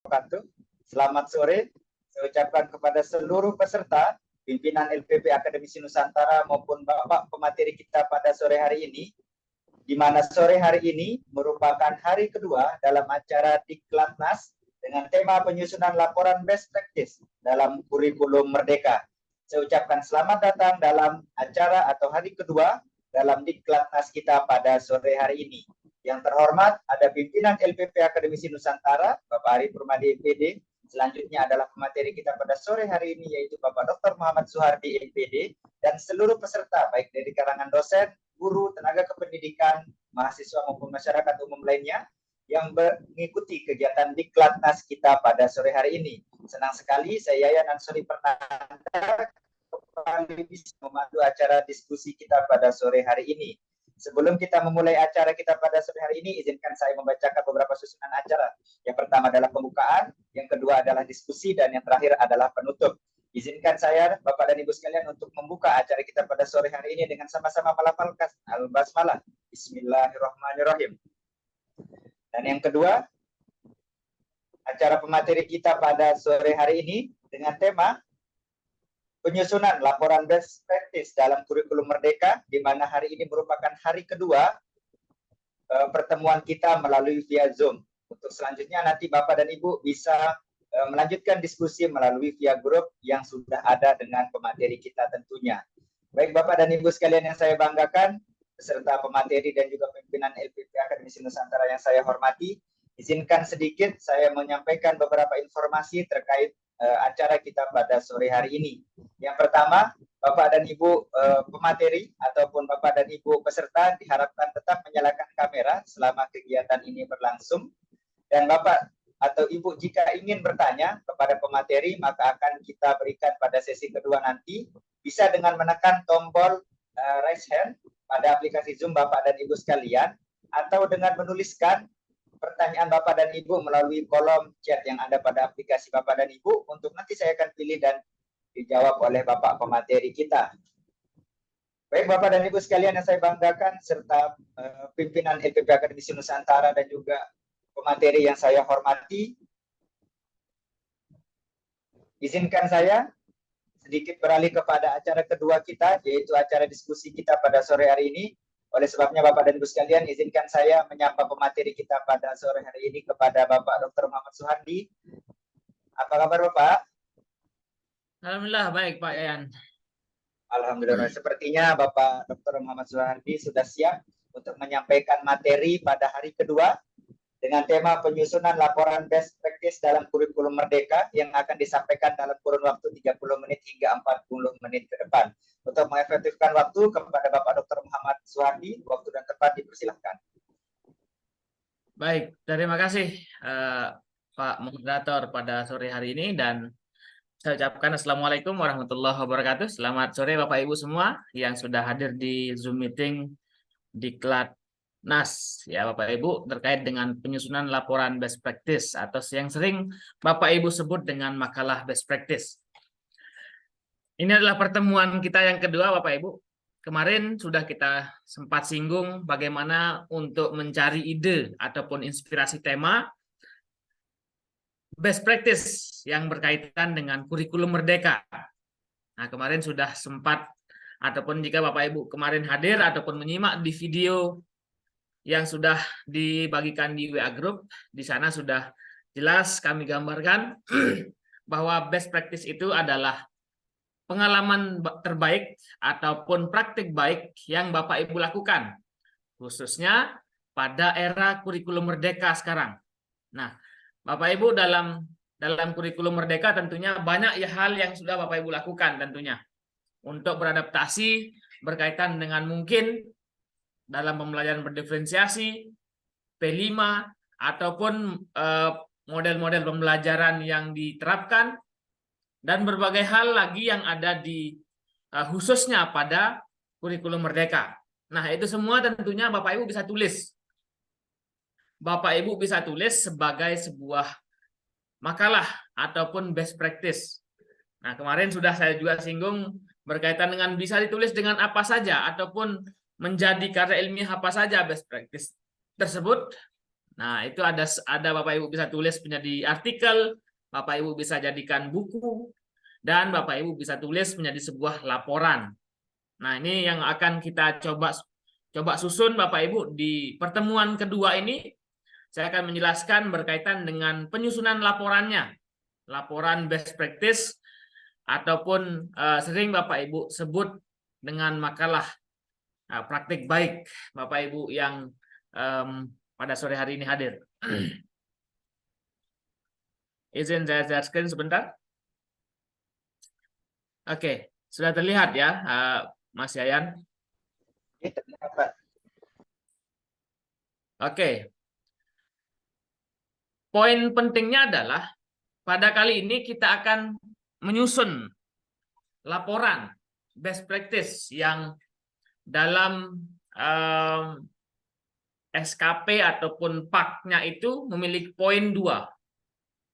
wabarakatuh. Selamat sore. Saya ucapkan kepada seluruh peserta, pimpinan LPP Akademisi Nusantara maupun Bapak pemateri kita pada sore hari ini, di mana sore hari ini merupakan hari kedua dalam acara Diklatnas dengan tema penyusunan laporan best practice dalam kurikulum Merdeka. Saya ucapkan selamat datang dalam acara atau hari kedua dalam Diklatnas kita pada sore hari ini. Yang terhormat ada pimpinan LPP Akademisi Nusantara, Bapak Ari Purmadi MPD. Selanjutnya adalah pemateri kita pada sore hari ini yaitu Bapak Dr. Muhammad Suhardi MPD dan seluruh peserta baik dari kalangan dosen, guru, tenaga kependidikan, mahasiswa maupun masyarakat umum lainnya yang mengikuti kegiatan Diklatnas kita pada sore hari ini. Senang sekali saya Yayan Ansori Pernanda kembali bisa memandu acara diskusi kita pada sore hari ini. Sebelum kita memulai acara kita pada sore hari ini, izinkan saya membacakan beberapa susunan acara. Yang pertama adalah pembukaan, yang kedua adalah diskusi, dan yang terakhir adalah penutup. Izinkan saya, Bapak dan Ibu sekalian, untuk membuka acara kita pada sore hari ini dengan sama-sama melafalkan Al-Basmalah. Bismillahirrahmanirrahim. Dan yang kedua, acara pemateri kita pada sore hari ini dengan tema penyusunan laporan best practice dalam kurikulum Merdeka, di mana hari ini merupakan hari kedua pertemuan kita melalui via Zoom. Untuk selanjutnya nanti Bapak dan Ibu bisa melanjutkan diskusi melalui via grup yang sudah ada dengan pemateri kita tentunya. Baik Bapak dan Ibu sekalian yang saya banggakan, beserta pemateri dan juga pimpinan LPP Akademisi Nusantara yang saya hormati, izinkan sedikit saya menyampaikan beberapa informasi terkait acara kita pada sore hari ini. Yang pertama, Bapak dan Ibu pemateri ataupun Bapak dan Ibu peserta diharapkan tetap menyalakan kamera selama kegiatan ini berlangsung. Dan Bapak atau Ibu jika ingin bertanya kepada pemateri, maka akan kita berikan pada sesi kedua nanti, bisa dengan menekan tombol raise hand pada aplikasi Zoom Bapak dan Ibu sekalian, atau dengan menuliskan pertanyaan Bapak dan Ibu melalui kolom chat yang ada pada aplikasi Bapak dan Ibu, untuk nanti saya akan pilih dan dijawab oleh Bapak pemateri kita. Baik Bapak dan Ibu sekalian yang saya banggakan, serta pimpinan LPP Akademisi Nusantara dan juga pemateri yang saya hormati, izinkan saya sedikit beralih kepada acara kedua kita, yaitu acara diskusi kita pada sore hari ini. Oleh sebabnya Bapak dan Ibu sekalian, izinkan saya menyapa pemateri kita pada sore hari ini kepada Bapak Dr. Muhammad Suhardi. Apa kabar Bapak? Alhamdulillah baik Pak Yayan. Alhamdulillah. Sepertinya Bapak Dr. Muhammad Suhardi sudah siap untuk menyampaikan materi pada hari kedua dengan tema penyusunan laporan best practice dalam kurikulum Merdeka yang akan disampaikan dalam kurun waktu 30 menit hingga 40 menit ke depan. Untuk mengefektifkan waktu kepada Bapak Dr. Muhammad Suhardi, waktu dan tempat dipersilahkan. Baik, terima kasih Pak Moderator pada sore hari ini, dan saya ucapkan Assalamualaikum warahmatullahi wabarakatuh. Selamat sore Bapak Ibu semua yang sudah hadir di Zoom meeting Diklatnas ya Bapak Ibu, terkait dengan penyusunan laporan best practice atau yang sering Bapak Ibu sebut dengan makalah best practice. Ini adalah pertemuan kita yang kedua Bapak Ibu. Kemarin sudah kita sempat singgung bagaimana untuk mencari ide ataupun inspirasi tema best practice yang berkaitan dengan kurikulum Merdeka. Nah, kemarin sudah sempat, ataupun jika Bapak Ibu kemarin hadir ataupun menyimak di video yang sudah dibagikan di WA Group, di sana sudah jelas kami gambarkan bahwa best practice itu adalah pengalaman terbaik ataupun praktik baik yang Bapak Ibu lakukan, khususnya pada era kurikulum Merdeka sekarang. Nah, Bapak Ibu dalam kurikulum Merdeka tentunya banyak hal yang sudah Bapak Ibu lakukan tentunya untuk beradaptasi berkaitan dengan mungkin dalam pembelajaran berdiferensiasi, P5, ataupun model-model pembelajaran yang diterapkan, dan berbagai hal lagi yang ada di khususnya pada kurikulum Merdeka. Nah, itu semua tentunya Bapak Ibu bisa tulis. Bapak Ibu bisa tulis sebagai sebuah makalah ataupun best practice. Nah, kemarin sudah saya juga singgung berkaitan dengan bisa ditulis dengan apa saja ataupun menjadi karya ilmiah apa saja best practice tersebut. Nah, itu ada Bapak Ibu bisa tulis menjadi artikel, Bapak Ibu bisa jadikan buku, dan Bapak Ibu bisa tulis menjadi sebuah laporan. Nah, ini yang akan kita coba susun Bapak Ibu di pertemuan kedua ini. Saya akan menjelaskan berkaitan dengan penyusunan laporannya. Laporan best practice ataupun sering Bapak Ibu sebut dengan makalah praktik baik Bapak Ibu yang pada sore hari ini hadir. Izin saya share screen sebentar. Oke, sudah terlihat ya, Mas Yayan? Oke. Poin pentingnya adalah pada kali ini kita akan menyusun laporan best practice yang dalam SKP ataupun PAK-nya itu memiliki poin 2.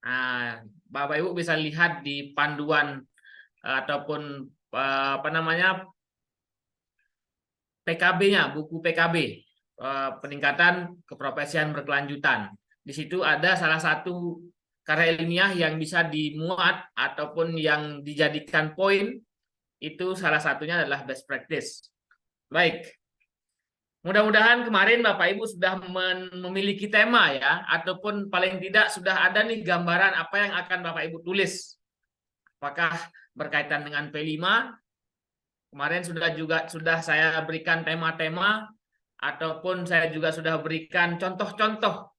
Nah, Bapak Ibu bisa lihat di panduan ataupun apa namanya PKB-nya, buku PKB, peningkatan keprofesian berkelanjutan. Di situ ada salah satu karya ilmiah yang bisa dimuat ataupun yang dijadikan poin, itu salah satunya adalah best practice. Baik. Mudah-mudahan kemarin Bapak Ibu sudah memiliki tema ya, ataupun paling tidak sudah ada nih gambaran apa yang akan Bapak Ibu tulis. Apakah berkaitan dengan P5? Kemarin sudah saya berikan tema-tema, ataupun saya juga sudah berikan contoh-contoh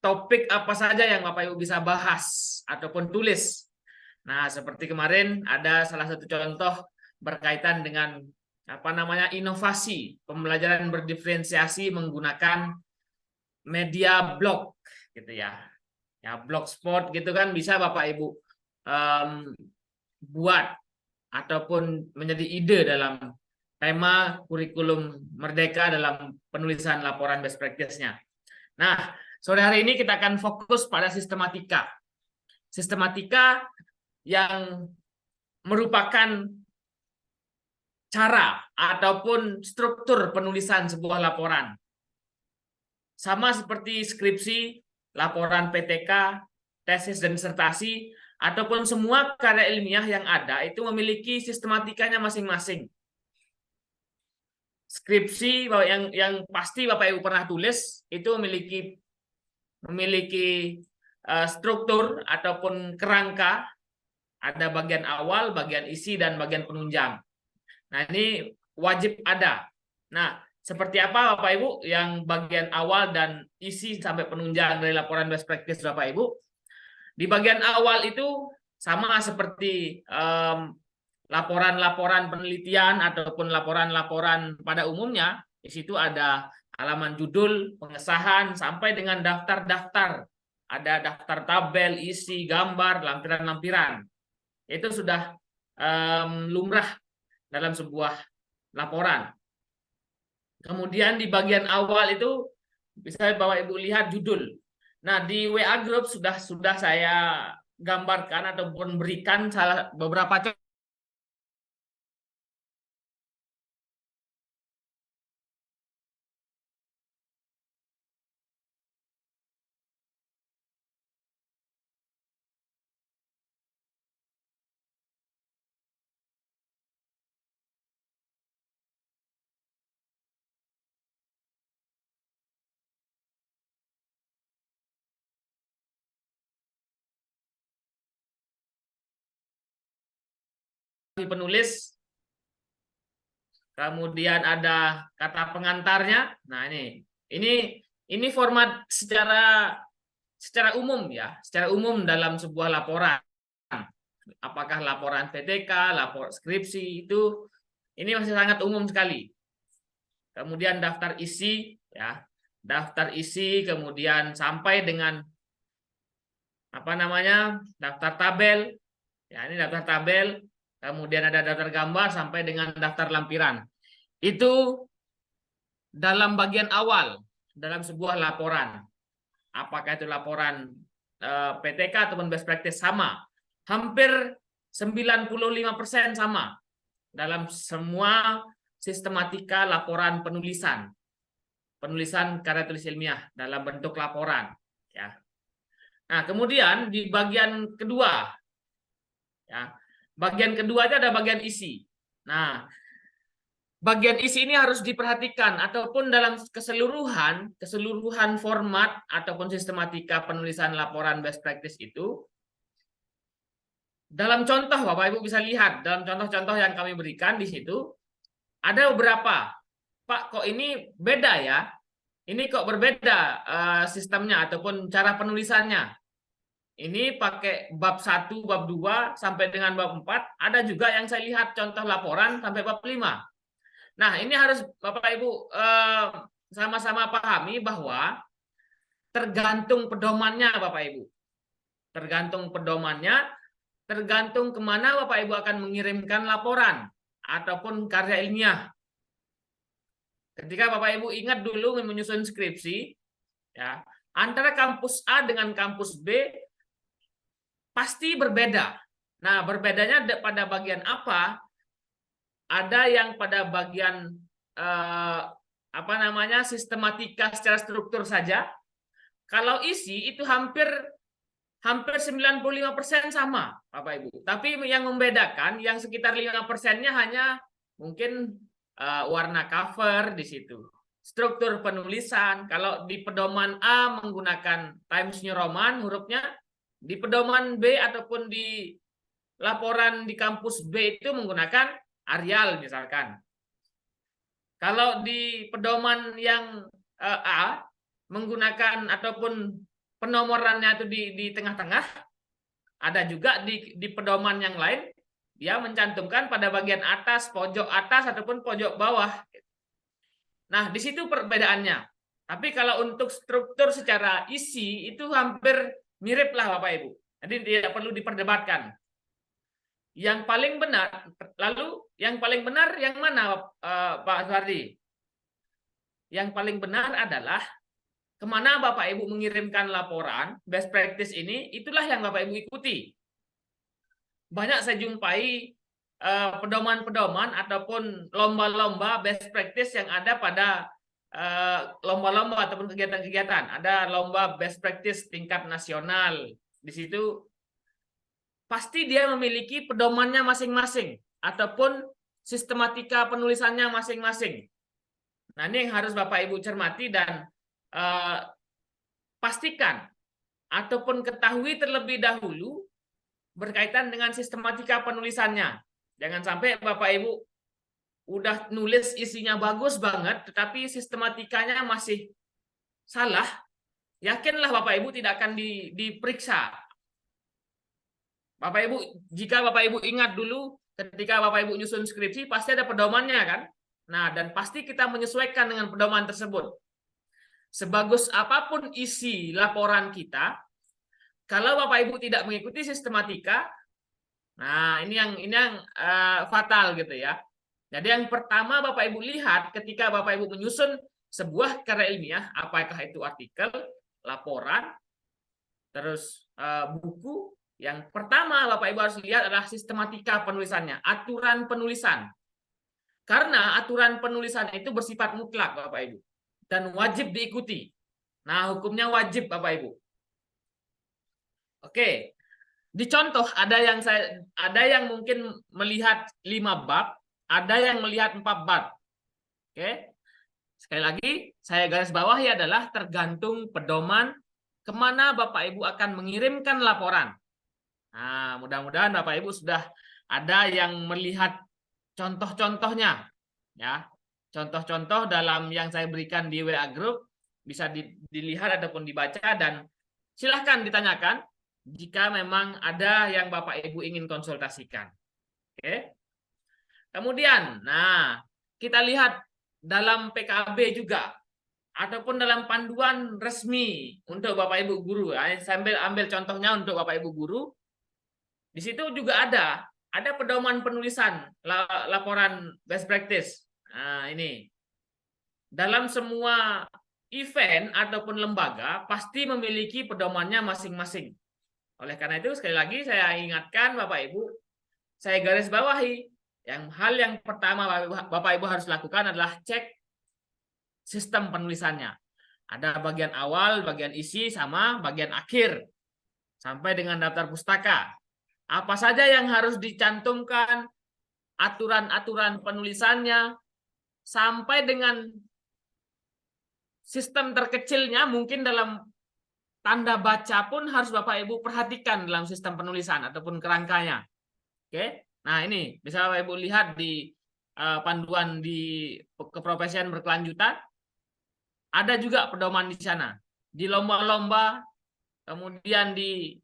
topik apa saja yang Bapak Ibu bisa bahas ataupun tulis. Nah, seperti kemarin ada salah satu contoh berkaitan dengan apa namanya inovasi pembelajaran berdiferensiasi menggunakan media blog gitu ya. Ya, blogspot gitu kan bisa Bapak Ibu buat ataupun menjadi ide dalam tema kurikulum merdeka dalam penulisan laporan best practice-nya. Nah, sore hari ini kita akan fokus pada sistematika. Sistematika yang merupakan cara ataupun struktur penulisan sebuah laporan. Sama seperti skripsi, laporan PTK, tesis dan disertasi, ataupun semua karya ilmiah yang ada itu memiliki sistematikanya masing-masing. Skripsi yang pasti Bapak Ibu pernah tulis itu memiliki struktur ataupun kerangka, ada bagian awal, bagian isi, dan bagian penunjang. Nah, ini wajib ada. Nah, seperti apa Bapak Ibu yang bagian awal dan isi sampai penunjang dari laporan best practice Bapak Ibu? Di bagian awal itu sama seperti laporan-laporan penelitian ataupun laporan-laporan pada umumnya. Di situ ada halaman judul, pengesahan, sampai dengan daftar-daftar. Ada daftar tabel, isi, gambar, lampiran-lampiran. Itu sudah lumrah dalam sebuah laporan. Kemudian di bagian awal itu bisa Bapak Ibu lihat judul. Nah, di WA Group sudah saya gambarkan ataupun berikan beberapa contoh. Penulis, kemudian ada kata pengantarnya. Nah, ini format secara umum ya, secara umum dalam sebuah laporan. Apakah laporan PTK, lapor skripsi, itu ini masih sangat umum sekali. Kemudian daftar isi ya, daftar isi, kemudian sampai dengan apa namanya daftar tabel. Ya, ini daftar tabel. Kemudian ada daftar gambar sampai dengan daftar lampiran. Itu dalam bagian awal dalam sebuah laporan. Apakah itu laporan PTK ataupun best practice sama. Hampir 95% sama dalam semua sistematika laporan penulisan. penulisan karya tulis ilmiah dalam bentuk laporan. Ya. Nah, kemudian di bagian kedua, ya, bagian kedua itu ada bagian isi. Nah, bagian isi ini harus diperhatikan ataupun dalam keseluruhan format ataupun sistematika penulisan laporan best practice itu. Dalam contoh, Bapak Ibu bisa lihat dalam contoh-contoh yang kami berikan di situ ada beberapa. Pak, kok ini beda ya? Ini kok berbeda sistemnya ataupun cara penulisannya. Ini pakai bab 1, bab 2 sampai dengan bab 4. Ada juga yang saya lihat contoh laporan sampai bab 5. Nah, ini harus Bapak Ibu sama-sama pahami bahwa tergantung pedomannya Bapak Ibu. Tergantung pedomannya, tergantung kemana Bapak Ibu akan mengirimkan laporan ataupun karya ilmiah. Ketika Bapak Ibu ingat dulu menyusun skripsi, ya, antara kampus A dengan kampus B pasti berbeda. Nah, berbedanya pada bagian apa? Ada yang pada bagian sistematika secara struktur saja. Kalau isi itu hampir 95% sama, Bapak Ibu. Tapi yang membedakan yang sekitar 5%-nya hanya mungkin warna cover di situ. Struktur penulisan, kalau di pedoman A menggunakan Times New Roman hurufnya, di pedoman B ataupun di laporan di kampus B itu menggunakan Arial misalkan. Kalau di pedoman yang A menggunakan ataupun penomorannya itu di tengah-tengah, ada juga di pedoman yang lain dia mencantumkan pada bagian atas, pojok atas ataupun pojok bawah. Nah, di situ perbedaannya. Tapi kalau untuk struktur secara isi itu hampir mirip lah Bapak Ibu. Jadi tidak perlu diperdebatkan. Yang paling benar, lalu yang paling benar yang mana Pak Suhardi? Yang paling benar adalah kemana Bapak Ibu mengirimkan laporan best practice ini, itulah yang Bapak Ibu ikuti. Banyak saya jumpai pedoman-pedoman ataupun lomba-lomba best practice yang ada pada lomba-lomba ataupun kegiatan-kegiatan. Ada lomba best practice tingkat nasional. Di situ pasti dia memiliki pedomannya masing-masing ataupun sistematika penulisannya masing-masing. Nah, ini yang harus Bapak Ibu cermati dan pastikan ataupun ketahui terlebih dahulu berkaitan dengan sistematika penulisannya. Jangan sampai Bapak Ibu udah nulis isinya bagus banget, tetapi sistematikanya masih salah. Yakinlah Bapak Ibu tidak akan diperiksa. Bapak Ibu, jika Bapak Ibu ingat dulu ketika Bapak Ibu nyusun skripsi pasti ada pedomannya kan? Nah, dan pasti kita menyesuaikan dengan pedoman tersebut. Sebagus apapun isi laporan kita, kalau Bapak Ibu tidak mengikuti sistematika, nah ini yang fatal gitu ya. Jadi yang pertama Bapak Ibu lihat ketika Bapak Ibu menyusun sebuah karya ilmiah, apakah itu artikel, laporan, terus buku, yang pertama Bapak Ibu harus lihat adalah sistematika penulisannya, aturan penulisan. Karena aturan penulisan itu bersifat mutlak Bapak Ibu dan wajib diikuti. Nah, hukumnya wajib Bapak Ibu. Oke. Dicontoh ada yang mungkin melihat 5 bab, ada yang melihat 4 bab. Oke. Sekali lagi saya garis bawahi adalah tergantung pedoman kemana Bapak Ibu akan mengirimkan laporan. Nah, mudah-mudahan Bapak Ibu sudah ada yang melihat contoh-contohnya, ya. Contoh-contoh dalam yang saya berikan di WA Group bisa dilihat ataupun dibaca dan silahkan ditanyakan jika memang ada yang Bapak Ibu ingin konsultasikan. Oke. Kemudian, nah, kita lihat dalam PKB juga ataupun dalam panduan resmi untuk Bapak Ibu guru. Saya ambil contohnya untuk Bapak Ibu guru. Di situ juga ada pedoman penulisan laporan best practice. Nah, ini. Dalam semua event ataupun lembaga pasti memiliki pedomannya masing-masing. Oleh karena itu sekali lagi saya ingatkan Bapak Ibu, saya garis bawahi, hal yang pertama Bapak Ibu harus lakukan adalah cek sistem penulisannya. Ada bagian awal, bagian isi, sama bagian akhir. Sampai dengan daftar pustaka. Apa saja yang harus dicantumkan, aturan-aturan penulisannya, sampai dengan sistem terkecilnya mungkin dalam tanda baca pun harus Bapak Ibu perhatikan dalam sistem penulisan ataupun kerangkanya. Oke. Nah, ini bisa Bapak Ibu lihat di panduan di keprofesian berkelanjutan. Ada juga pedoman di sana. Di lomba-lomba, kemudian di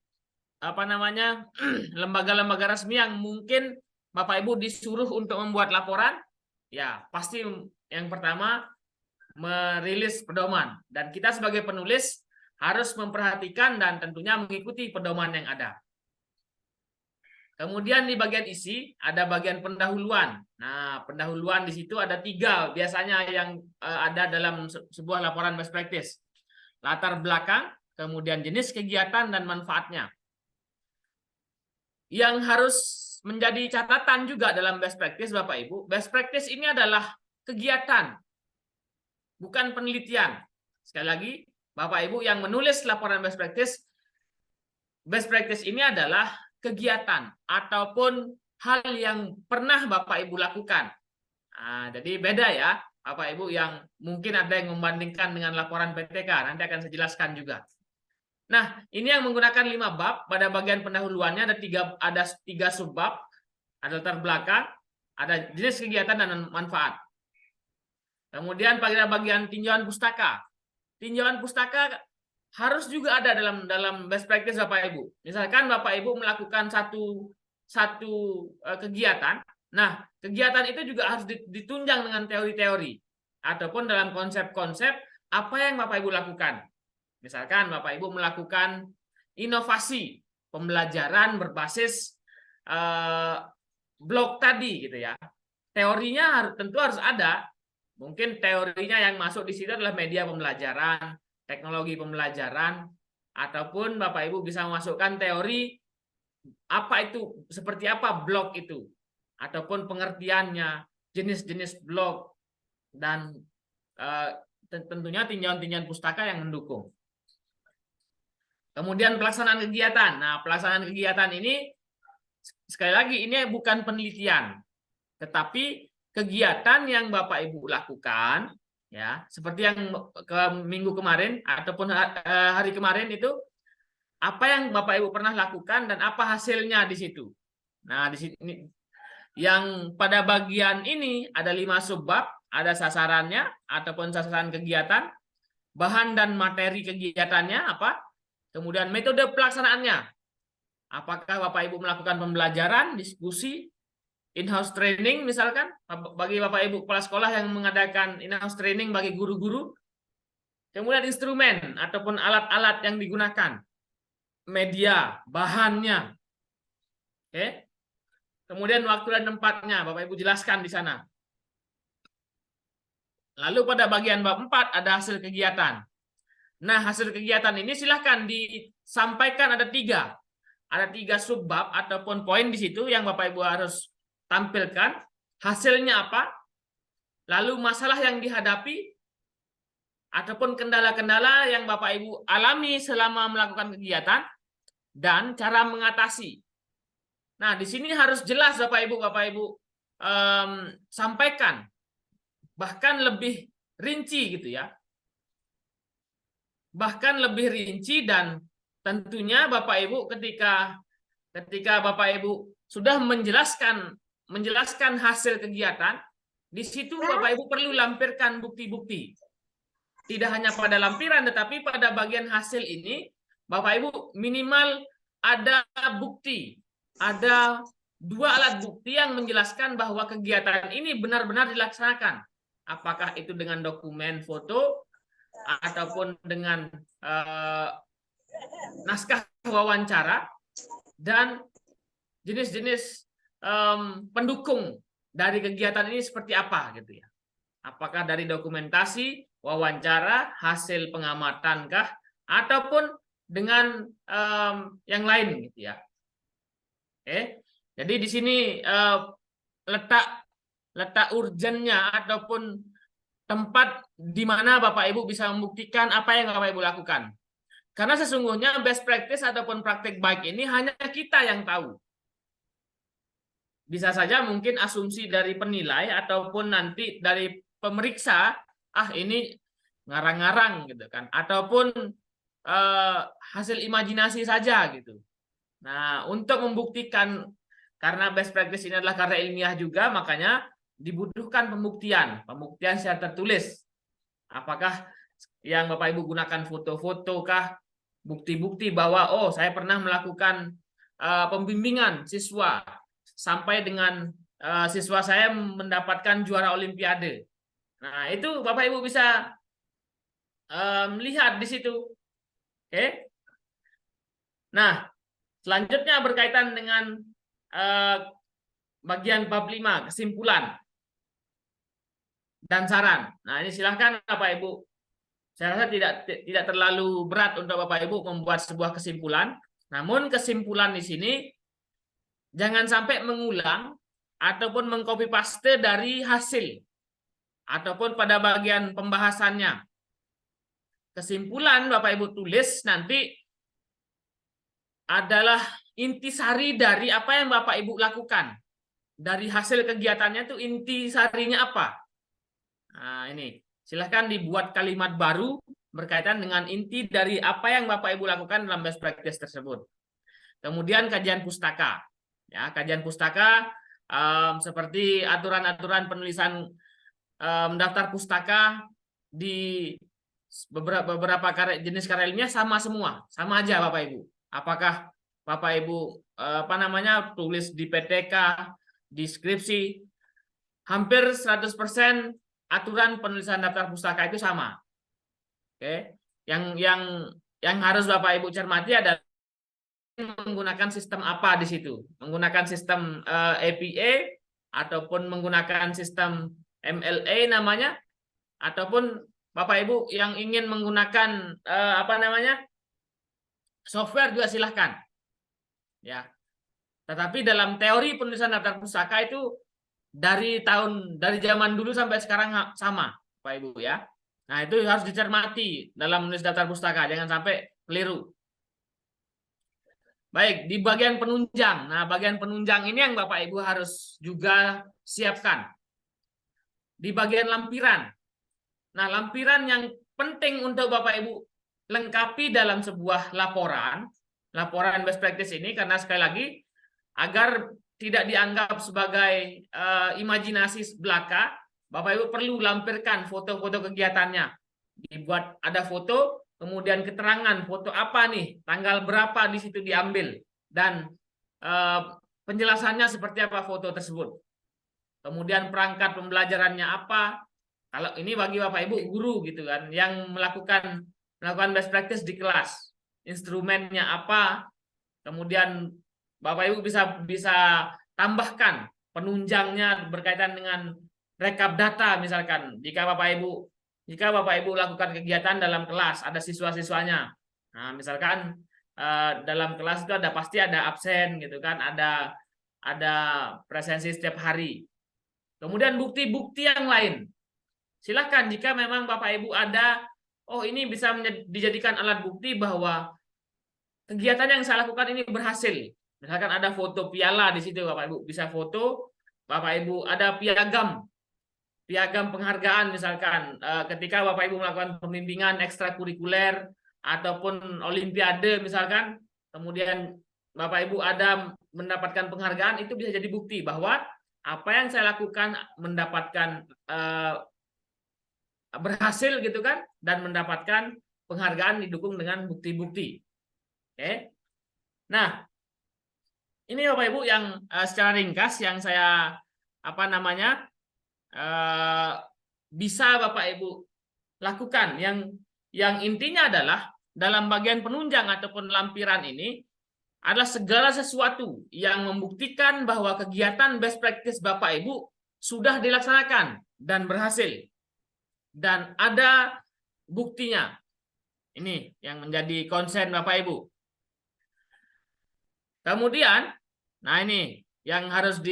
lembaga-lembaga resmi yang mungkin Bapak Ibu disuruh untuk membuat laporan, ya pasti yang pertama merilis pedoman, dan kita sebagai penulis harus memperhatikan dan tentunya mengikuti pedoman yang ada. Kemudian di bagian isi ada bagian pendahuluan. Nah, pendahuluan di situ ada 3 biasanya yang ada dalam sebuah laporan best practice. Latar belakang, kemudian jenis kegiatan dan manfaatnya. Yang harus menjadi catatan juga dalam best practice Bapak Ibu, best practice ini adalah kegiatan, bukan penelitian. Sekali lagi, Bapak Ibu yang menulis laporan best practice ini adalah kegiatan ataupun hal yang pernah Bapak Ibu lakukan. Nah, jadi beda ya, Bapak Ibu, yang mungkin ada yang membandingkan dengan laporan PTK. Nanti akan saya jelaskan juga. Nah, ini yang menggunakan 5 bab. Pada bagian pendahuluannya ada 3 subbab. Ada latar belakang, ada jenis kegiatan dan manfaat. Kemudian pada bagian tinjauan pustaka. Tinjauan pustaka harus juga ada dalam best practice Bapak Ibu. Misalkan Bapak Ibu melakukan satu kegiatan, nah kegiatan itu juga harus ditunjang dengan teori-teori ataupun dalam konsep-konsep apa yang Bapak Ibu lakukan. Misalkan Bapak Ibu melakukan inovasi pembelajaran berbasis blog tadi gitu ya. Teorinya tentu harus ada. Mungkin teorinya yang masuk di situ adalah media pembelajaran, teknologi pembelajaran, ataupun Bapak Ibu bisa memasukkan teori apa itu, seperti apa blog itu, ataupun pengertiannya, jenis-jenis blog, dan tentunya tinjauan-tinjauan pustaka yang mendukung. Kemudian pelaksanaan kegiatan. Nah, pelaksanaan kegiatan ini sekali lagi ini bukan penelitian, tetapi kegiatan yang Bapak Ibu lakukan, ya, seperti yang minggu kemarin ataupun hari kemarin itu, apa yang Bapak Ibu pernah lakukan dan apa hasilnya di situ. Nah, di sini yang pada bagian ini ada 5 subbab, ada sasarannya ataupun sasaran kegiatan, bahan dan materi kegiatannya apa, kemudian metode pelaksanaannya. Apakah Bapak Ibu melakukan pembelajaran, diskusi, in-house training misalkan, bagi Bapak Ibu kepala sekolah yang mengadakan in-house training bagi guru-guru. Kemudian instrumen ataupun alat-alat yang digunakan, media, bahannya. Oke. Kemudian waktu dan tempatnya Bapak Ibu jelaskan di sana. Lalu pada bagian bab 4 ada hasil kegiatan. Nah, hasil kegiatan ini silahkan disampaikan, ada 3. Ada 3 subbab ataupun poin di situ yang Bapak Ibu harus tampilkan. Hasilnya apa? Lalu masalah yang dihadapi ataupun kendala-kendala yang Bapak Ibu alami selama melakukan kegiatan dan cara mengatasi. Nah, di sini harus jelas Bapak Ibu sampaikan, bahkan lebih rinci gitu ya. Bahkan lebih rinci, dan tentunya Bapak Ibu ketika Bapak Ibu sudah menjelaskan hasil kegiatan, di situ Bapak Ibu perlu lampirkan bukti-bukti. Tidak hanya pada lampiran, tetapi pada bagian hasil ini Bapak Ibu minimal ada bukti, ada 2 alat bukti yang menjelaskan bahwa kegiatan ini benar-benar dilaksanakan. Apakah itu dengan dokumen foto ataupun dengan naskah wawancara dan jenis-jenis pendukung dari kegiatan ini seperti apa gitu ya. Apakah dari dokumentasi, wawancara, hasil pengamatankah, ataupun dengan yang lain gitu ya. Oke. Jadi di sini letak urgennya ataupun tempat di mana Bapak Ibu bisa membuktikan apa yang Bapak Ibu lakukan. Karena sesungguhnya best practice ataupun praktik baik ini hanya kita yang tahu. Bisa saja mungkin asumsi dari penilai ataupun nanti dari pemeriksa, ini ngarang-ngarang gitu kan, ataupun hasil imajinasi saja gitu. Nah, untuk membuktikan karena best practice ini adalah karya ilmiah juga, makanya dibutuhkan pembuktian secara tertulis. Apakah yang Bapak Ibu gunakan foto-foto kah, bukti-bukti bahwa oh saya pernah melakukan pembimbingan siswa sampai dengan siswa saya mendapatkan juara olimpiade. Nah, itu Bapak Ibu bisa melihat di situ. Oke. Nah, selanjutnya berkaitan dengan bagian bab 5, kesimpulan dan saran. Nah, ini silahkan Bapak Ibu. Saya rasa tidak terlalu berat untuk Bapak Ibu membuat sebuah kesimpulan. Namun kesimpulan di sini jangan sampai mengulang ataupun mengcopy paste dari hasil ataupun pada bagian pembahasannya. Kesimpulan Bapak Ibu tulis nanti adalah intisari dari apa yang Bapak Ibu lakukan. Dari hasil kegiatannya itu intisarinya apa? Nah, ini silahkan dibuat kalimat baru berkaitan dengan inti dari apa yang Bapak Ibu lakukan dalam best practice tersebut. Kemudian kajian pustaka. Ya, kajian pustaka seperti aturan-aturan penulisan daftar pustaka di beberapa jenis karya ilmiah sama semua, sama aja Bapak Ibu. Apakah Bapak Ibu tulis di PTK, di skripsi, hampir 100% aturan penulisan daftar pustaka itu sama. Oke. Yang harus Bapak Ibu cermati adalah menggunakan sistem apa di situ. Menggunakan sistem APA ataupun menggunakan sistem MLA namanya, ataupun Bapak Ibu yang ingin menggunakan software juga silahkan. Ya. Tetapi dalam teori penulisan daftar pustaka itu dari zaman dulu sampai sekarang sama, Bapak Ibu ya. Nah, itu harus dicermati dalam menulis daftar pustaka, jangan sampai keliru. Baik, di bagian penunjang. Nah, bagian penunjang ini yang Bapak Ibu harus juga siapkan. Di bagian lampiran. Nah, lampiran yang penting untuk Bapak Ibu lengkapi dalam sebuah laporan best practice ini, karena sekali lagi agar tidak dianggap sebagai imajinasi belaka, Bapak Ibu perlu lampirkan foto-foto kegiatannya. Dibuat ada foto, kemudian keterangan foto apa nih, tanggal berapa di situ diambil, dan penjelasannya seperti apa foto tersebut. Kemudian perangkat pembelajarannya apa. Kalau ini bagi Bapak Ibu guru gitu kan, yang melakukan best practice di kelas, instrumennya apa. Kemudian Bapak Ibu bisa tambahkan penunjangnya berkaitan dengan rekap data misalkan. Jika Bapak Ibu lakukan kegiatan dalam kelas, ada siswa-siswanya. Nah, misalkan dalam kelas itu pasti ada absen gitu kan, ada presensi setiap hari. Kemudian bukti-bukti yang lain. Silahkan jika memang Bapak Ibu ada, ini bisa dijadikan alat bukti bahwa kegiatan yang saya lakukan ini berhasil. Misalkan ada foto piala di situ, Bapak Ibu bisa foto. Bapak Ibu ada piagam penghargaan misalkan ketika Bapak Ibu melakukan pembimbingan ekstrakurikuler ataupun olimpiade misalkan, kemudian Bapak Ibu ada mendapatkan penghargaan, itu bisa jadi bukti bahwa apa yang saya lakukan mendapatkan berhasil gitu kan, dan mendapatkan penghargaan didukung dengan bukti-bukti. Oke. Nah, ini Bapak Ibu yang secara ringkas yang saya bisa Bapak Ibu lakukan, yang intinya adalah dalam bagian penunjang ataupun lampiran ini adalah segala sesuatu yang membuktikan bahwa kegiatan best practice Bapak Ibu sudah dilaksanakan dan berhasil. Dan ada buktinya. Ini yang menjadi konsen Bapak Ibu. Kemudian, nah ini yang harus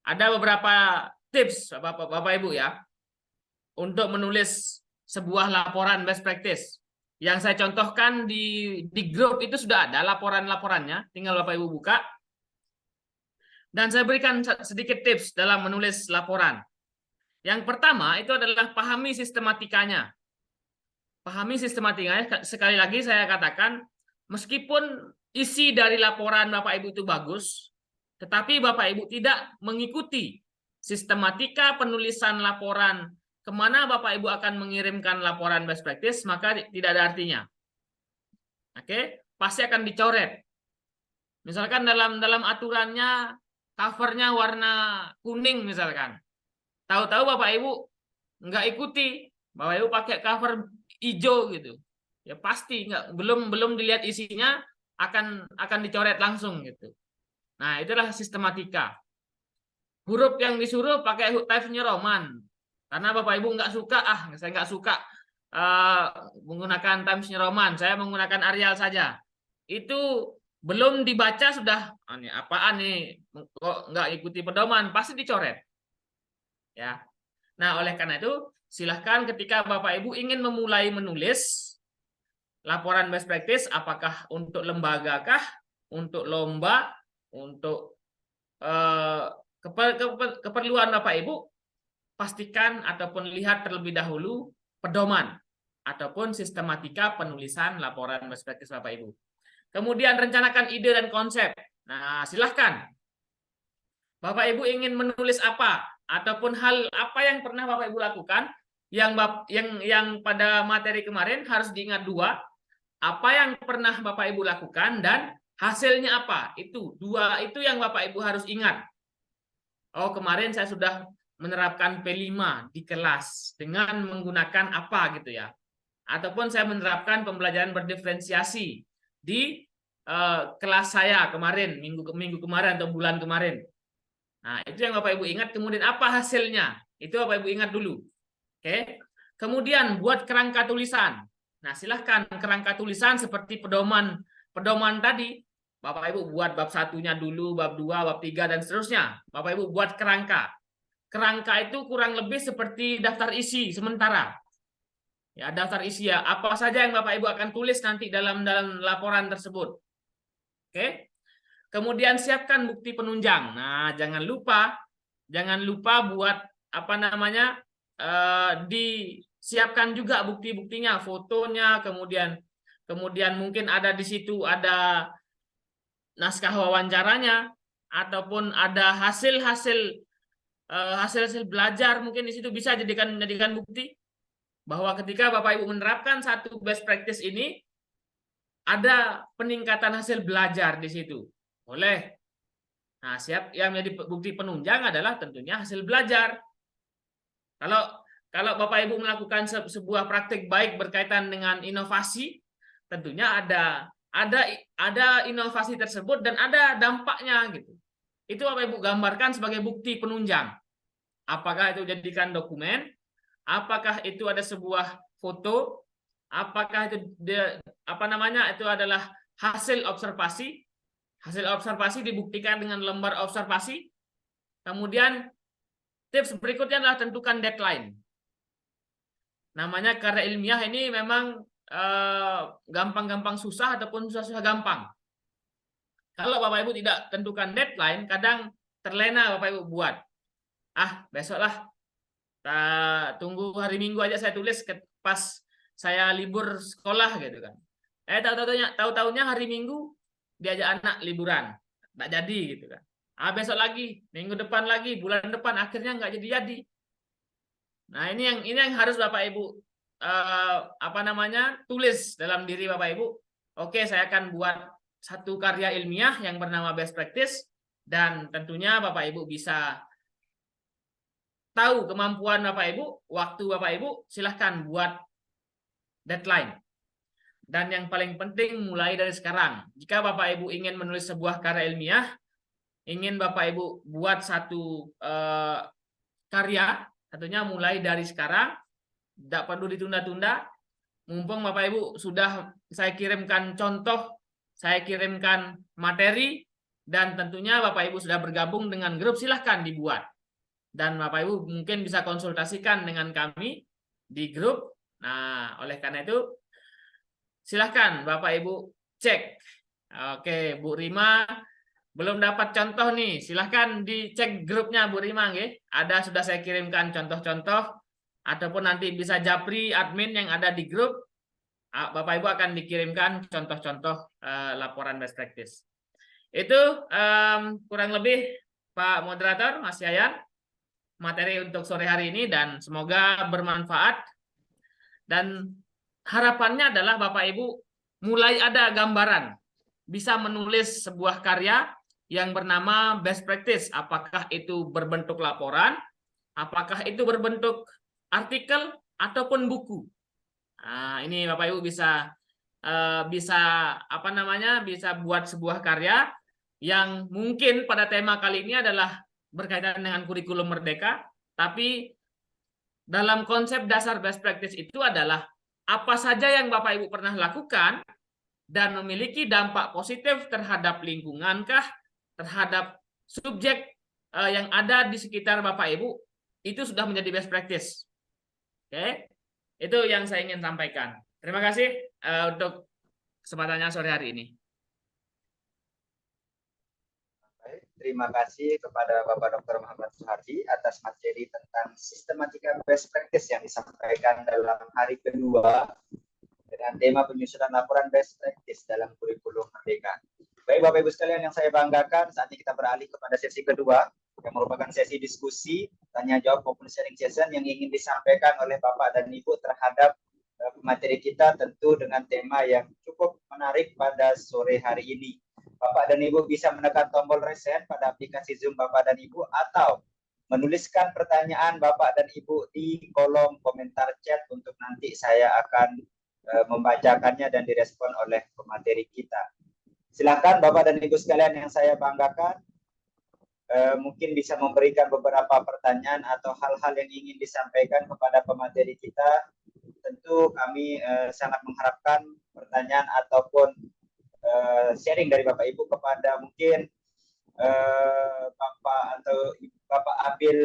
ada beberapa tips Bapak Ibu ya. untuk menulis sebuah laporan best practice. Yang saya contohkan di grup itu sudah ada laporan-laporannya, tinggal Bapak Ibu buka. Dan saya berikan sedikit tips dalam menulis laporan. Yang pertama itu adalah pahami sistematikanya. Pahami sistematikanya, sekali lagi saya katakan, meskipun isi dari laporan Bapak Ibu itu bagus, tetapi Bapak Ibu tidak mengikuti sistematika penulisan laporan kemana Bapak Ibu akan mengirimkan laporan best practice, maka tidak ada artinya. Oke, pasti akan dicoret. Misalkan dalam aturannya covernya warna kuning misalkan. Tahu-tahu Bapak Ibu nggak ikuti, Bapak Ibu pakai cover hijau gitu. Ya pasti belum dilihat isinya akan dicoret langsung gitu. Nah, itulah sistematika. Huruf yang disuruh pakai Times New Roman. Karena Bapak Ibu nggak suka, saya nggak suka menggunakan Times New Roman, saya menggunakan Arial saja. Itu belum dibaca sudah, ini apaan nih, kok nggak ikuti pedoman, pasti dicoret. Ya. Nah, oleh karena itu, silahkan ketika Bapak Ibu ingin memulai menulis laporan best practice, apakah untuk lembaga kah, untuk lomba, untuk keperluan Bapak Ibu, pastikan ataupun lihat terlebih dahulu pedoman ataupun sistematika penulisan laporan best practice Bapak Ibu. Kemudian rencanakan ide dan konsep. Nah, silahkan. Bapak Ibu ingin menulis apa ataupun hal apa yang pernah Bapak Ibu lakukan, yang pada materi kemarin harus diingat dua, apa yang pernah Bapak Ibu lakukan dan hasilnya apa. Itu dua itu yang Bapak Ibu harus ingat. Oh, kemarin saya sudah menerapkan P5 di kelas dengan menggunakan apa gitu ya. Ataupun saya menerapkan pembelajaran berdiferensiasi di kelas saya kemarin, minggu kemarin atau bulan kemarin. Nah, itu yang Bapak Ibu ingat. Kemudian apa hasilnya? Itu Bapak Ibu ingat dulu. Oke. Kemudian buat kerangka tulisan. Nah, silahkan kerangka tulisan seperti pedoman tadi. Bapak Ibu buat bab 1-nya dulu, bab 2, bab 3, dan seterusnya. Bapak Ibu buat kerangka. Kerangka itu kurang lebih seperti daftar isi sementara. Ya, daftar isi ya. Apa saja yang Bapak Ibu akan tulis nanti dalam laporan tersebut. Oke. Kemudian siapkan bukti penunjang. Nah, jangan lupa buat apa namanya, disiapkan juga bukti-buktinya, fotonya, kemudian mungkin ada di situ ada naskah wawancaranya ataupun ada hasil belajar, mungkin di situ bisa jadikan bukti bahwa ketika Bapak Ibu menerapkan satu best practice ini ada peningkatan hasil belajar di situ. Boleh. Nah, yang menjadi bukti penunjang adalah tentunya hasil belajar. Kalau Bapak Ibu melakukan sebuah praktik baik berkaitan dengan inovasi, tentunya ada inovasi tersebut dan ada dampaknya gitu. Itu Bapak Ibu gambarkan sebagai bukti penunjang. Apakah itu jadikan dokumen? Apakah itu ada sebuah foto? Apakah itu itu adalah hasil observasi? Hasil observasi dibuktikan dengan lembar observasi. Kemudian tips berikutnya adalah tentukan deadline. Namanya karya ilmiah ini memang gampang-gampang susah ataupun susah-susah gampang. Kalau Bapak Ibu tidak tentukan deadline, kadang terlena Bapak Ibu buat. Besoklah, tunggu hari Minggu aja saya tulis pas saya libur sekolah gitu kan. Tahu-tahunya hari Minggu diajak anak liburan, nggak jadi gitu kan. Besok lagi, minggu depan lagi, bulan depan, akhirnya nggak jadi. Nah, ini yang harus Bapak Ibu tulis dalam diri Bapak Ibu. Oke, saya akan buat satu karya ilmiah yang bernama best practice, dan tentunya Bapak Ibu bisa tahu kemampuan Bapak Ibu, waktu Bapak Ibu, silahkan buat deadline. Dan yang paling penting mulai dari sekarang. Jika Bapak Ibu ingin menulis sebuah karya ilmiah, ingin Bapak Ibu buat satu karya, tentunya mulai dari sekarang, tidak perlu ditunda-tunda. Mumpung Bapak Ibu sudah saya kirimkan contoh, saya kirimkan materi, dan tentunya Bapak Ibu sudah bergabung dengan grup, silahkan dibuat. dan Bapak Ibu mungkin bisa konsultasikan dengan kami di grup. Nah, oleh karena itu silahkan Bapak Ibu cek. Oke, Bu Rima belum dapat contoh nih, silahkan dicek grupnya Bu Rima, nggih. Ada sudah saya kirimkan contoh-contoh, ataupun nanti bisa japri admin yang ada di grup. Bapak Ibu akan dikirimkan contoh-contoh laporan best practice. Itu kurang lebih Pak Moderator, Mas Yayan, materi untuk sore hari ini, dan semoga bermanfaat. Dan harapannya adalah Bapak Ibu mulai ada gambaran, bisa menulis sebuah karya yang bernama best practice. Apakah itu berbentuk laporan, apakah itu berbentuk artikel ataupun buku. Nah, ini Bapak Ibu bisa bisa buat sebuah karya yang mungkin pada tema kali ini adalah berkaitan dengan kurikulum merdeka, tapi dalam konsep dasar best practice itu adalah apa saja yang Bapak Ibu pernah lakukan dan memiliki dampak positif terhadap lingkungan kah, terhadap subjek yang ada di sekitar Bapak Ibu, itu sudah menjadi best practice. Oke, itu yang saya ingin sampaikan. Terima kasih untuk kesempatannya sore hari ini. Terima kasih kepada Bapak Dr. Muhammad Suhardi atas materi tentang sistematika best practice yang disampaikan dalam hari kedua dengan tema penyusunan laporan best practice dalam kurikulum merdeka. Baik Bapak Ibu sekalian yang saya banggakan, saat ini kita beralih kepada sesi kedua yang merupakan sesi diskusi, tanya jawab maupun sharing session yang ingin disampaikan oleh Bapak dan Ibu terhadap materi kita, tentu dengan tema yang cukup menarik pada sore hari ini. Bapak dan Ibu bisa menekan tombol reset pada aplikasi Zoom Bapak dan Ibu, atau menuliskan pertanyaan Bapak dan Ibu di kolom komentar chat untuk nanti saya akan membacakannya dan direspon oleh pemateri kita. Silakan Bapak dan Ibu sekalian yang saya banggakan, mungkin bisa memberikan beberapa pertanyaan atau hal-hal yang ingin disampaikan kepada pemateri kita. Tentu kami sangat mengharapkan pertanyaan ataupun sharing dari Bapak Ibu kepada mungkin Bapak atau Bapak Abil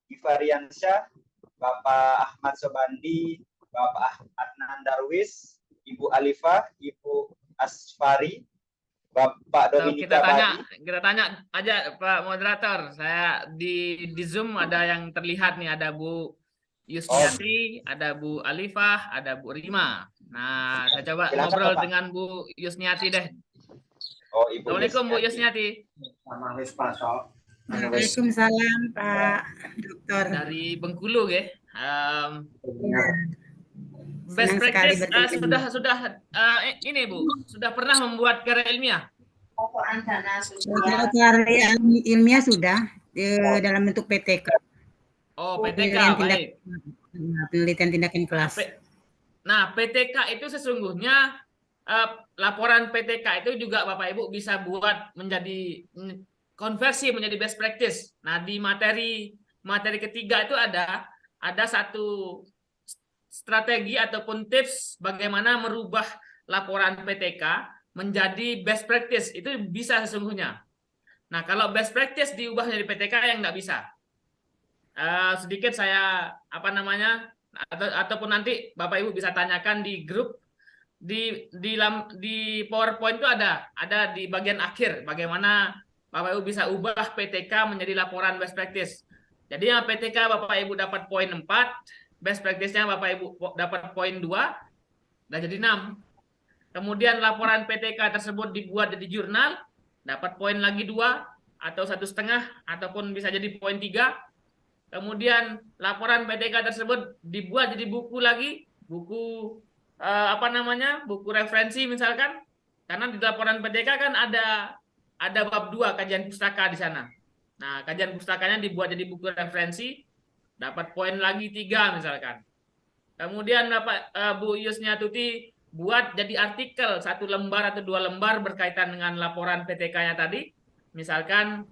Gifariansyah, Bapak Ahmad Sobandi, Bapak Adnan Darwis, Ibu Alifah, Ibu Asfari, Bapak Dominika kita tanya aja Pak Moderator. Saya di Zoom ada yang terlihat nih, ada Bu Yusniati, ada Bu Alifah, ada Bu Rima. Nah, saya coba ngobrol dengan Bu Yusniati deh. Oh, Ibu Assalamualaikum Bu Yusniati. Waalaikumsalam Pak Dokter. Dari Bengkulu ya. Best practice sudah ini Bu, sudah pernah membuat karya ilmiah? Kalau karya ilmiah sudah dalam bentuk PTK. Oh, PTK, baik. Penelitian tindakan kelas. Nah, PTK itu sesungguhnya laporan PTK itu juga Bapak Ibu bisa buat menjadi konversi menjadi best practice. Nah, di materi ketiga itu ada satu strategi ataupun tips bagaimana merubah laporan PTK menjadi best practice. Itu bisa sesungguhnya. Nah, kalau best practice diubah menjadi PTK yang nggak bisa. Sedikit saya ataupun nanti Bapak Ibu bisa tanyakan di grup, di PowerPoint itu ada di bagian akhir bagaimana Bapak Ibu bisa ubah PTK menjadi laporan best practice. Jadi yang PTK Bapak Ibu dapat poin 4, best practice-nya Bapak Ibu dapat poin 2, dan jadi 6. Kemudian laporan PTK tersebut dibuat jadi jurnal, dapat poin lagi 2 atau 1,5 ataupun bisa jadi poin 3. Kemudian laporan PTK tersebut dibuat jadi buku lagi, buku buku referensi misalkan, karena di laporan PTK kan ada bab 2 kajian pustaka di sana. Nah, kajian pustakanya dibuat jadi buku referensi, dapat poin lagi 3 misalkan. Kemudian Bu Yusniatuti buat jadi artikel 1 lembar atau 2 lembar berkaitan dengan laporan PTK-nya tadi, misalkan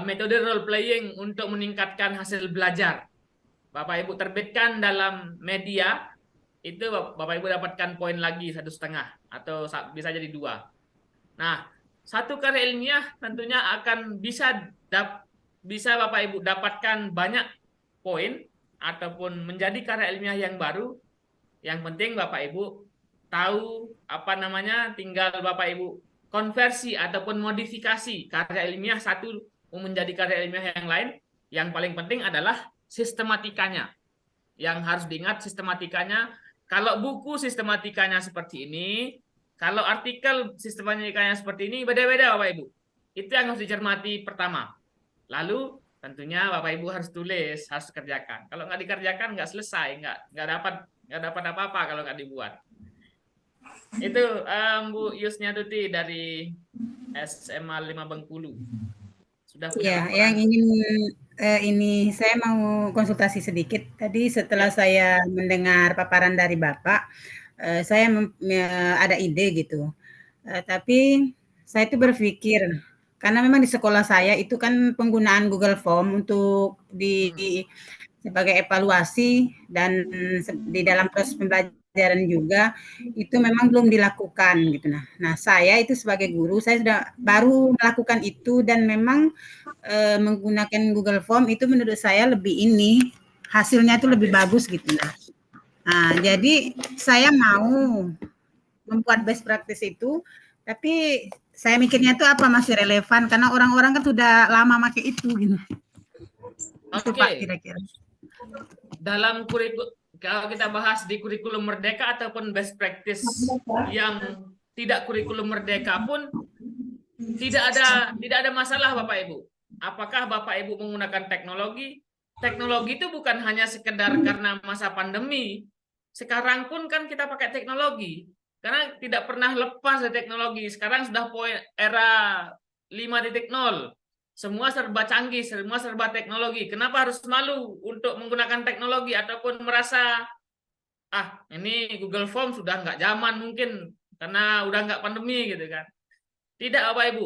metode role playing untuk meningkatkan hasil belajar. Bapak Ibu terbitkan dalam media, itu Bapak Ibu dapatkan poin lagi 1,5 atau bisa jadi 2. Nah, satu karya ilmiah tentunya akan bisa bisa Bapak Ibu dapatkan banyak poin ataupun menjadi karya ilmiah yang baru, yang penting Bapak Ibu tahu apa namanya, tinggal Bapak Ibu konversi ataupun modifikasi karya ilmiah satu menjadi karya ilmiah yang lain. Yang paling penting adalah sistematikanya. Yang harus diingat sistematikanya. Kalau buku sistematikanya seperti ini, kalau artikel sistematikanya seperti ini, beda-beda Bapak Ibu. Itu yang harus dicermati pertama. Lalu tentunya Bapak Ibu harus tulis, harus kerjakan. Kalau nggak dikerjakan nggak selesai, nggak dapat apa-apa kalau nggak dibuat. Itu Bu Yusniatuti dari SMA 5 Bengkulu. Sudah punya laporan. Yang ingin ini saya mau konsultasi sedikit. Tadi setelah saya mendengar paparan dari Bapak, saya ada ide gitu. Tapi saya itu berpikir, karena memang di sekolah saya itu kan penggunaan Google Form untuk sebagai evaluasi dan di dalam proses pembelajaran juga itu memang belum dilakukan gitu. Nah saya itu sebagai guru saya sudah baru melakukan itu dan memang menggunakan Google Form itu menurut saya lebih hasilnya itu lebih bagus gitu. Nah jadi saya mau membuat best practice itu, tapi saya mikirnya itu apa masih relevan karena orang-orang kan sudah lama pakai itu gitu. Itu Pak kira-kira. Dalam kalau kita bahas di kurikulum merdeka ataupun best practice yang tidak kurikulum merdeka pun tidak ada masalah Bapak Ibu. Apakah Bapak Ibu menggunakan teknologi? Teknologi itu bukan hanya sekedar karena masa pandemi. Sekarang pun kan kita pakai teknologi. Karena tidak pernah lepas dari teknologi. Sekarang sudah era 5.0. Semua serba canggih, semua serba teknologi. Kenapa harus malu untuk menggunakan teknologi ataupun merasa ini Google Form sudah nggak zaman mungkin karena udah nggak pandemi gitu kan? Tidak Bapak Ibu.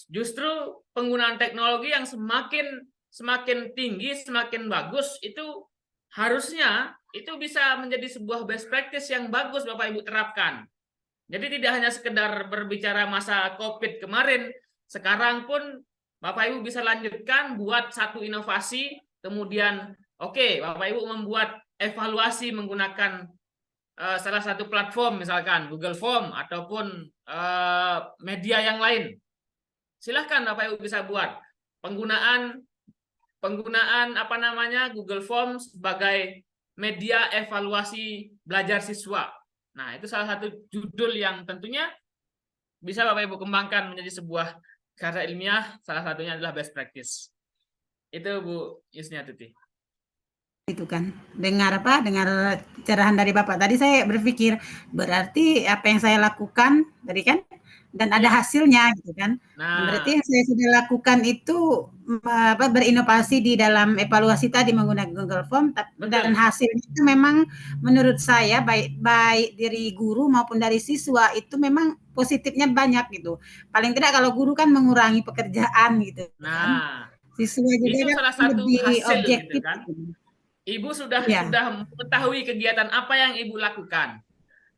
Justru penggunaan teknologi yang semakin tinggi, semakin bagus itu harusnya itu bisa menjadi sebuah best practice yang bagus Bapak Ibu terapkan. Jadi tidak hanya sekedar berbicara masa COVID kemarin, sekarang pun Bapak Ibu bisa lanjutkan buat satu inovasi, kemudian Bapak Ibu membuat evaluasi menggunakan salah satu platform misalkan Google Form ataupun media yang lain. Silahkan Bapak Ibu bisa buat penggunaan Google Form sebagai media evaluasi belajar siswa. Nah, itu salah satu judul yang tentunya bisa Bapak Ibu kembangkan menjadi sebuah karya ilmiah, salah satunya adalah best practice. Itu Bu Yusniatuti. Itu kan, dengar cerahan dari Bapak. Tadi saya berpikir, berarti apa yang saya lakukan tadi kan, dan ada hasilnya gitu kan. Nah, berarti yang saya sudah lakukan itu berinovasi di dalam evaluasi tadi menggunakan Google Form, dan hasilnya itu memang menurut saya baik dari guru maupun dari siswa itu memang positifnya banyak gitu. Paling tidak kalau guru kan mengurangi pekerjaan gitu kan. Siswa juga itu salah satu lebih hasil objektif gitu kan. Gitu. Ibu sudah mengetahui kegiatan apa yang Ibu lakukan.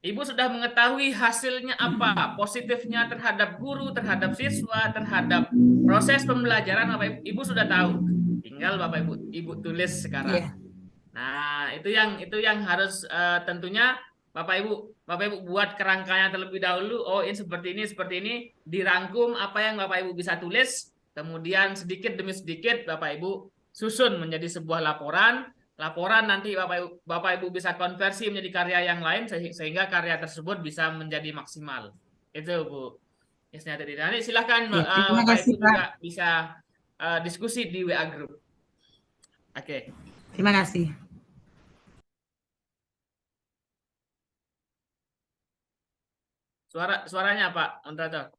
Ibu sudah mengetahui hasilnya apa, positifnya terhadap guru, terhadap siswa, terhadap proses pembelajaran Bapak Ibu sudah tahu. Tinggal Bapak Ibu tulis sekarang. Nah, itu yang harus tentunya Bapak Ibu buat kerangkanya terlebih dahulu. Oh, ini seperti ini, dirangkum apa yang Bapak Ibu bisa tulis, kemudian sedikit demi sedikit Bapak Ibu susun menjadi sebuah laporan. Laporan nanti Bapak Ibu bisa konversi menjadi karya yang lain sehingga karya tersebut bisa menjadi maksimal. Itu Bu Yusniatuti. Nanti silakan Bapak Ibu juga bisa diskusi di WA Group. Oke. Terima kasih. Suaranya Pak Moderator.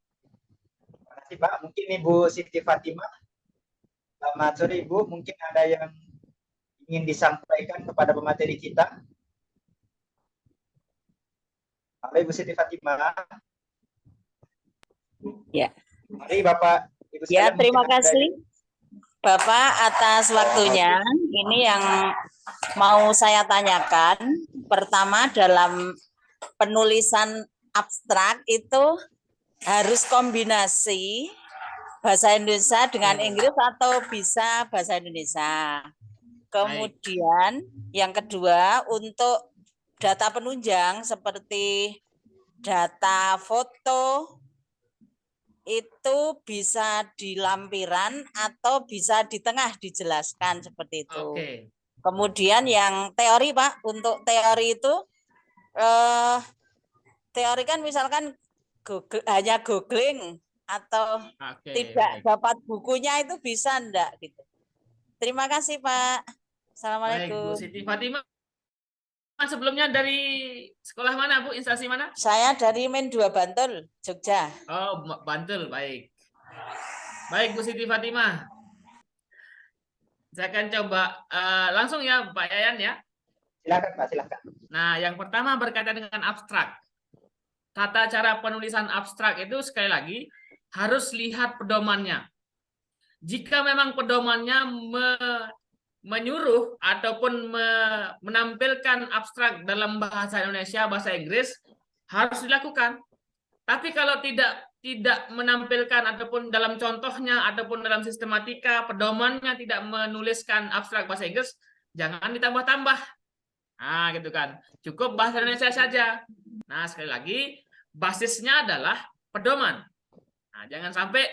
Terima kasih Pak. Mungkin Ibu Siti Fatimah. Selamat sore Ibu. Mungkin ada yang ingin disampaikan kepada pemateri kita. Halo Ibu Siti Fatimah. Ya. Mari Bapak Ibu ya, terima kasih Bapak atas waktunya. Ini yang mau saya tanyakan. Pertama, dalam penulisan abstrak itu harus kombinasi bahasa Indonesia dengan Inggris atau bisa bahasa Indonesia. Kemudian yang kedua untuk data penunjang seperti data foto itu bisa di lampiran atau bisa di tengah dijelaskan seperti itu. Oke. Kemudian yang teori Pak, untuk teori itu teori kan misalkan hanya googling atau Oke, tidak baik. dapat bukunya itu bisa enggak gitu. Terima kasih Pak. Baik, Bu Assalamualaikum. Siti Fatimah. Sebelumnya dari sekolah mana, Bu? Instansi mana? Saya dari Men 2 Bantul, Jogja. Oh, Bantul, baik. Baik, Bu Siti Fatimah. Saya akan coba langsung ya, Pak Yayan ya. Silakan Pak, silakan. Nah, yang pertama berkaitan dengan abstrak. Tata cara penulisan abstrak itu sekali lagi harus lihat pedomannya. Jika memang pedomannya menyuruh ataupun menampilkan abstrak dalam bahasa Indonesia, bahasa Inggris, harus dilakukan. Tapi kalau tidak menampilkan ataupun dalam contohnya ataupun dalam sistematika pedomannya tidak menuliskan abstrak bahasa Inggris, jangan ditambah-tambah. Nah, gitu kan. Cukup bahasa Indonesia saja. Nah, sekali lagi basisnya adalah pedoman. Nah, jangan sampai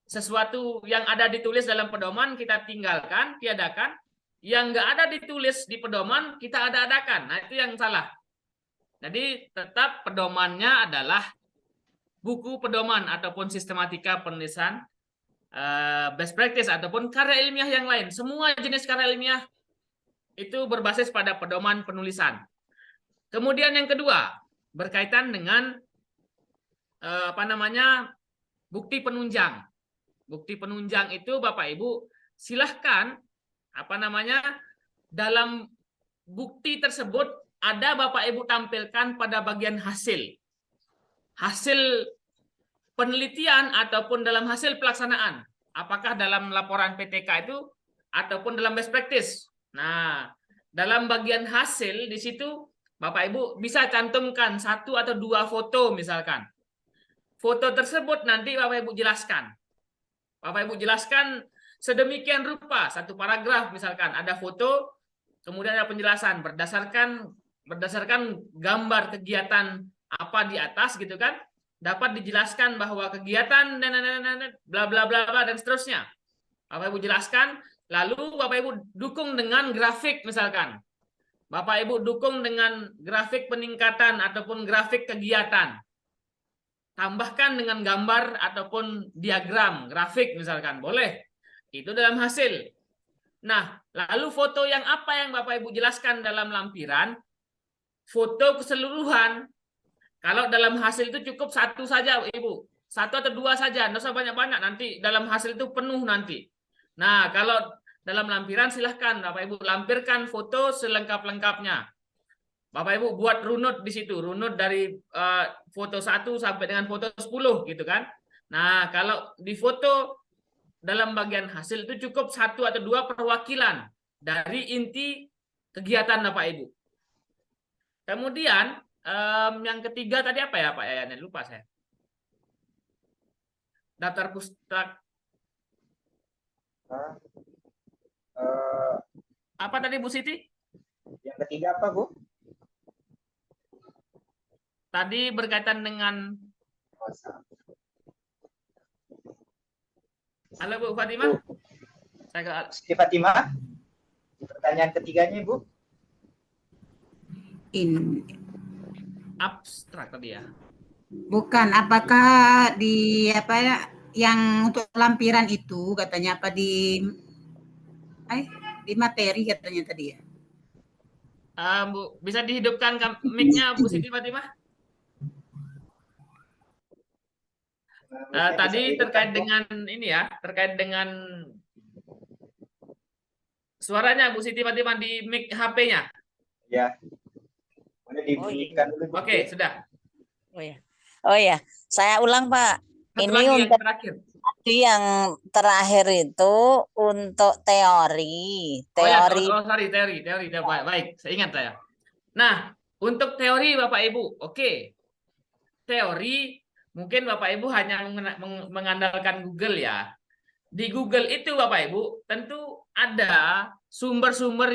sesuatu yang ada ditulis dalam pedoman kita tinggalkan, tiadakan. Yang nggak ada ditulis di pedoman kita ada-adakan. Nah, itu yang salah. Jadi tetap pedomannya adalah buku pedoman ataupun sistematika penulisan best practice ataupun karya ilmiah yang lain. Semua jenis karya ilmiah itu berbasis pada pedoman penulisan. Kemudian yang kedua berkaitan dengan bukti penunjang. Bukti penunjang itu Bapak Ibu silahkan dalam bukti tersebut ada Bapak Ibu tampilkan pada bagian hasil penelitian ataupun dalam hasil pelaksanaan, apakah dalam laporan PTK itu ataupun dalam best practice. Nah, dalam bagian hasil di situ Bapak Ibu bisa cantumkan 1 atau 2 foto misalkan. Foto tersebut nanti Bapak Ibu jelaskan. Bapak Ibu jelaskan sedemikian rupa, 1 paragraf misalkan ada foto, kemudian ada penjelasan berdasarkan gambar kegiatan apa di atas gitu kan, dapat dijelaskan bahwa kegiatan bla bla bla dan seterusnya. Bapak Ibu jelaskan, lalu Bapak Ibu dukung dengan grafik misalkan. Bapak Ibu dukung dengan grafik peningkatan ataupun grafik kegiatan. Tambahkan dengan gambar ataupun diagram, grafik misalkan, boleh. Itu dalam hasil. Nah, lalu foto yang apa yang Bapak Ibu jelaskan dalam lampiran? Foto keseluruhan. Kalau dalam hasil itu cukup 1 saja, Ibu. 1 atau 2 saja, nggak usah banyak-banyak. Nanti dalam hasil itu penuh nanti. Nah, kalau dalam lampiran silahkan Bapak Ibu lampirkan foto selengkap-lengkapnya. Bapak Ibu buat runut di situ, runut dari foto 1 sampai dengan foto 10 gitu kan. Nah, kalau di foto dalam bagian hasil itu cukup 1 atau 2 perwakilan dari inti kegiatan Bapak Ibu. Kemudian yang ketiga tadi apa ya Pak Yayan? Lupa saya. Daftar pustaka. Apa tadi Bu Siti? Yang ketiga apa Bu? Tadi berkaitan dengan halo Bu Fatimah. Siti Fatimah. Pertanyaan ketiganya Bu. Abstrak tadi ya. Bukan, apakah di yang untuk lampiran itu katanya apa di materi katanya tadi ya. Bu, bisa dihidupkan mic-nya Bu Siti Fatimah? Tadi terkait dengan ini ya, terkait dengan suaranya Bu Siti Fatimah di mic HP-nya. Ya. Boleh dibunyikan dulu. Oke, sudah. Oh ya, saya ulang Pak. Satu Ini lagi yang untuk terakhir. yang terakhir itu untuk teori. Teori. Baik, saya ingat saya. Nah, untuk teori Bapak Ibu, oke. Teori mungkin Bapak Ibu hanya mengandalkan Google ya. Di Google itu Bapak Ibu tentu ada sumber-sumber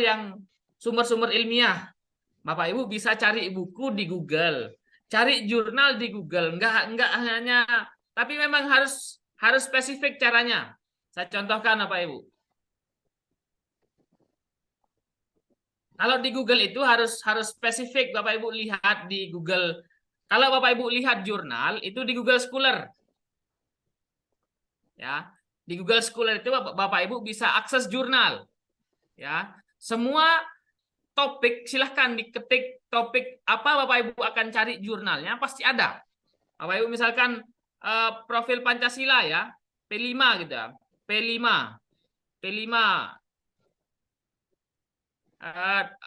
ilmiah. Bapak Ibu bisa cari buku di Google, cari jurnal di Google. Enggak hanya, tapi memang harus spesifik caranya. Saya contohkan Bapak Ibu. Kalau di Google itu harus spesifik. Bapak Ibu lihat di Google. Kalau Bapak Ibu lihat jurnal itu di Google Scholar. Ya, di Google Scholar itu Bapak Ibu bisa akses jurnal. Ya, semua topik silahkan diketik topik apa Bapak Ibu akan cari jurnalnya pasti ada. Bapak Ibu misalkan profil Pancasila ya, P5 gitu ya. P5.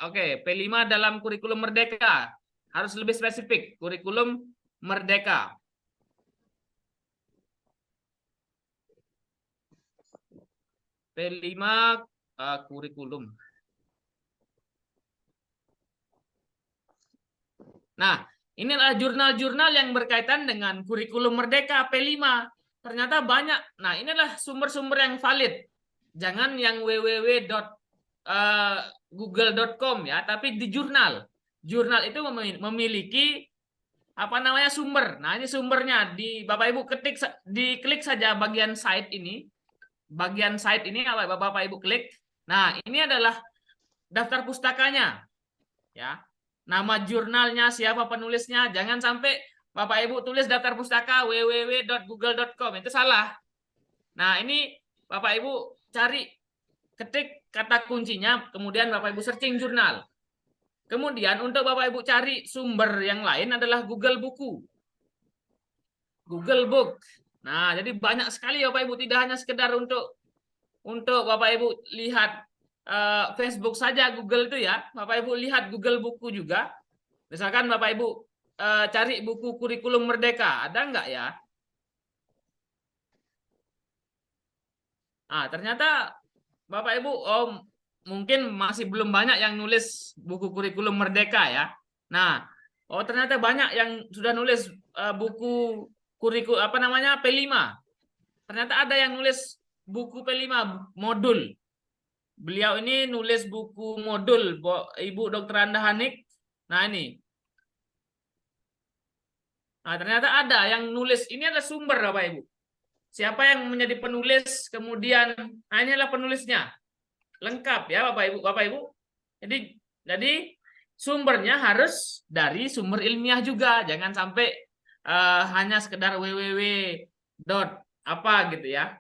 Oke, P5 dalam kurikulum Merdeka. Harus lebih spesifik, kurikulum Merdeka. P5 kurikulum. Nah, ini adalah jurnal-jurnal yang berkaitan dengan kurikulum Merdeka P5. Ternyata banyak. Nah, ini adalah sumber-sumber yang valid. Jangan yang www.google.com ya, tapi di jurnal. Jurnal itu memiliki apa namanya sumber. Nah, ini sumbernya di Bapak Ibu ketik, diklik saja bagian site ini. Bagian site ini Bapak Ibu klik. Nah, ini adalah daftar pustakanya. Ya. Nama jurnalnya, siapa penulisnya, jangan sampai Bapak Ibu tulis daftar pustaka www.google.com, itu salah. Nah, ini Bapak Ibu cari, ketik kata kuncinya, kemudian Bapak Ibu searching jurnal. Kemudian untuk Bapak Ibu cari sumber yang lain adalah Google Buku. Google Book. Nah, jadi banyak sekali Bapak Ibu, tidak hanya sekedar untuk Bapak Ibu lihat Facebook saja, Google itu ya. Bapak Ibu lihat Google Buku juga. Misalkan Bapak Ibu cari buku kurikulum Merdeka, ada nggak ya? Nah, ternyata Bapak Ibu, mungkin masih belum banyak yang nulis buku kurikulum Merdeka ya. Nah, ternyata banyak yang sudah nulis buku kurikulum apa namanya P5. Ternyata ada yang nulis buku P5 modul. Beliau ini nulis buku modul, Ibu Dr. Anda Hanik. Nah, ini. Nah, ternyata ada yang nulis. Ini adalah sumber, Bapak Ibu. Siapa yang menjadi penulis, kemudian, nah ini adalah penulisnya. Lengkap ya, Bapak Ibu. Jadi sumbernya harus dari sumber ilmiah juga. Jangan sampai hanya sekedar www. apa gitu ya.